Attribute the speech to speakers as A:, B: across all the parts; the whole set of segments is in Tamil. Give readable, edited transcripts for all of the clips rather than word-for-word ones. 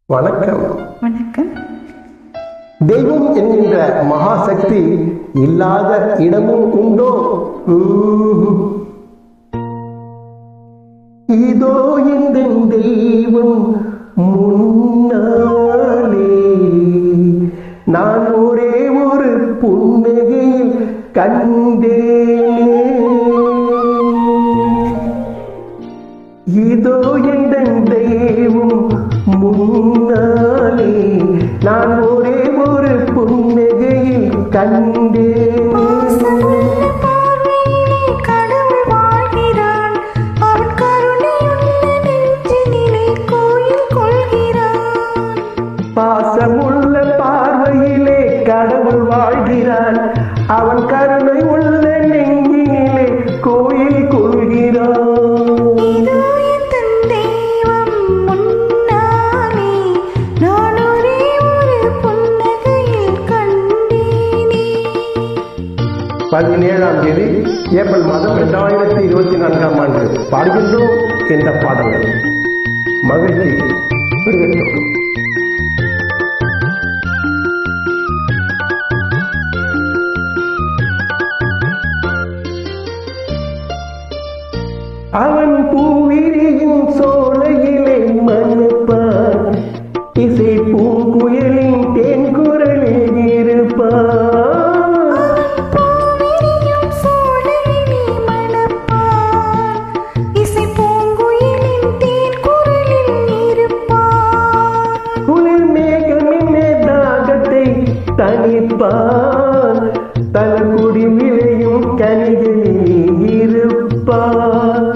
A: வணக்கம்.
B: வணக்கம்.
A: தெய்வம் என்கின்ற மகாசக்தி இல்லாத இடமும் உண்டோ? இதோ இந்த தெய்வம் முன்னாலே நான் ஒரே ஒரு புன்னகையில் கண்டேனே. இதோ இந்த தெய்வம் முன்னாலே நான் ஒரே ஒரு புன்னகையில் கண்டேனே. பாசமுள்ள பார்வையிலே கடவுள் வாழ்கிறான், அவன் கருணை உள்ள நெஞ்சினிலே கோயில் கொள்கிறான். தேதி ஏப்ரல் மாதம் 2024 ஆண்டு பாடுகின்றோம் என்ற பாடல்கள். மகிழ்ச்சி பெருகட்டும். அவன் பூவிரியும் சோலையிலே மணப்பான், இசை பூங்குயலின் தேன் குரலில் இருப்பான். தனிப்பான் தலகுடி விளையும் கனிகளில் இருப்பான்.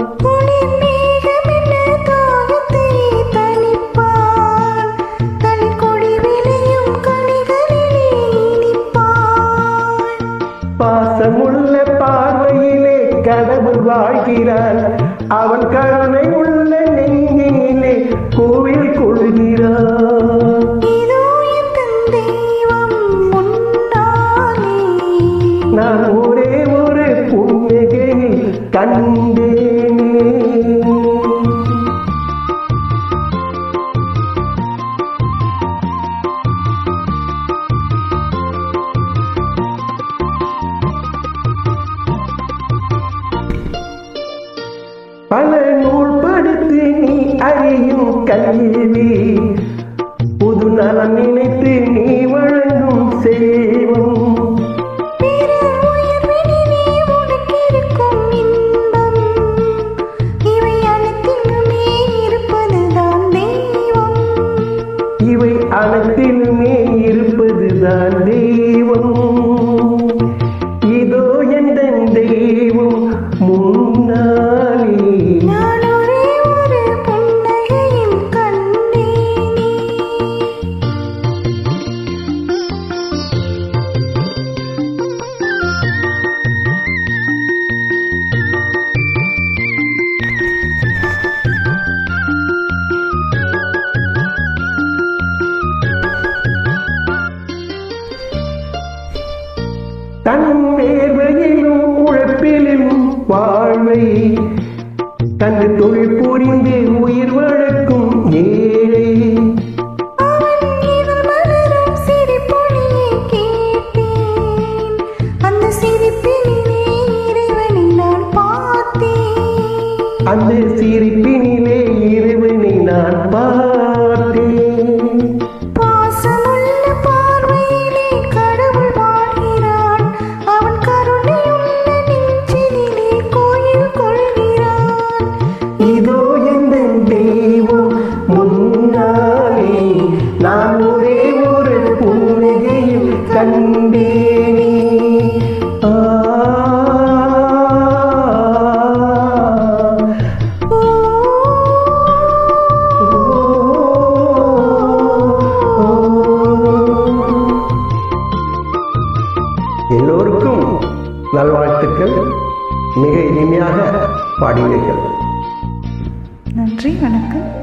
A: பாசமுள்ள பார்வையிலே கடவுள் வாழ்கிறான், அவன் கருணை உள்ள நெஞ்சினிலே கோவில் கொள்கிறான். நான் ஒரே ஒரு புன்னகையில் கண்டேனே. பல நூல் படித்து நீ அறியும் கல்வி, புது நலம் நினைத்து நீ வழங்கும் செல்வம். இவை அனைத்திலுமே இருப்பதுதான் தெய்வம். இதோ எந்த தெய்வம் முன்னாலே தன் வேர்வையிலும் உழைப்பிலும் வாழ்வை தன் தொழில் புரிந்து உயிர் வளர்க்கும் ஏழை. அந்த சிரிப்பினிலே இறைவனை நான் பார்த்தேன். இதோ எந்த தெய்வம் முன்னாலே நான் ஒரே ஒரு புன்னகையில் கண்டேனே. எல்லோருக்கும் நல்வாழ்த்துக்கள். மிக இனிமையாக பாடினீர்கள்.
B: நன்றி. வணக்கம்.